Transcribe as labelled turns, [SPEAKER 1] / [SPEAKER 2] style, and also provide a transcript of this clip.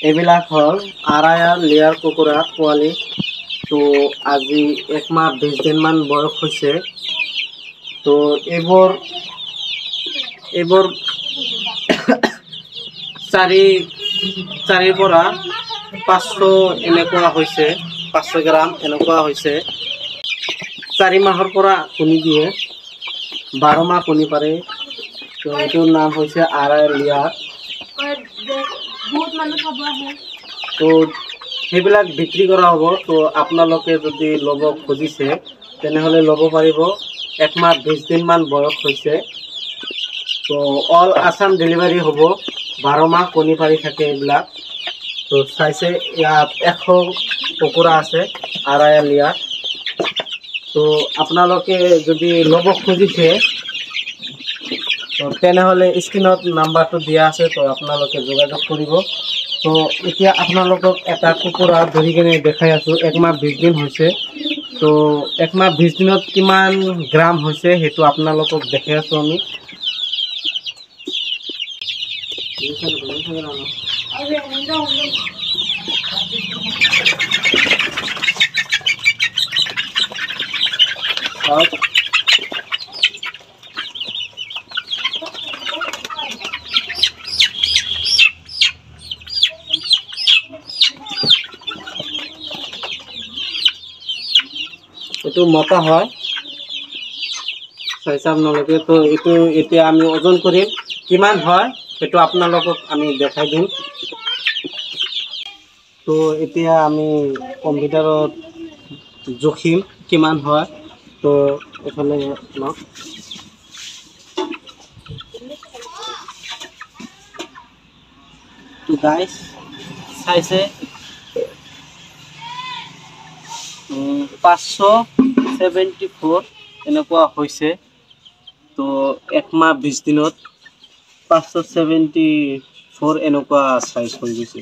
[SPEAKER 1] এইবিলাক হ'ল আৰায়াৰ লেয়াৰ কুকুৰাৰ পোৱালি। তো আজি 1 মাহ 20 দিনমান বয়স হৈছে। তো এইবোৰ চাৰিৰ পৰা 500 এনেকুৱা হৈছে, 500 গ্ৰাম এনেকুৱা হৈছে। 4 মাহৰ পৰা কণী দিয়ে, 12 মাহ কণী পাৰে। তো এইটোৰ নাম হৈছে আৰায়াৰ লেয়াৰ। তো সেইবিলাক বিক্ৰী কৰা হ'ব। তো আপোনালোকে যদি ল'ব খুজিছে তেনেহ'লে ল'ব পাৰিব। 1 মাহ 20 দিনমান বয়স হৈছে। তো অল আছাম ডেলিভাৰী হ'ব। 12 মাহ কণী পাৰি থাকে এইবিলাক। তো চাইছে ইয়াত 100 কুকুৰা আছে আৰায়াৰ লেয়াৰ। তো আপোনালোকে যদি ল'ব খুজিছে তো তেনেহ'লে স্ক্ৰীনত নাম্বাৰটো দিয়া আছে, তো আপোনালোকে যোগাযোগ কৰিব। তো এতিয়া আপোনালোকক এটা কুকুৰা ধৰি কিনে দেখাই আছোঁ। 1 মাহ 20 দিন হৈছে। তো 1 মাহ 20 দিনত কিমান গ্ৰাম হৈছে সেইটো আপোনালোকক দেখাই আছোঁ আমি। এইটো মতা হয়, চাইছে আপোনালোকে। তো এইটো এতিয়া আমি ওজন কৰিম, কিমান হয় সেইটো আপোনালোকক আমি দেখাই দিম। তো এতিয়া আমি কম্পিউটাৰত জুখিম কিমান হয়। তো এইফালে লওক। তো গাইস চাইছে 574 এনেকুৱা হৈছে। তো 1 মাহ 20 দিনত 574 এনেকুৱা চাইজ হৈ গৈছে।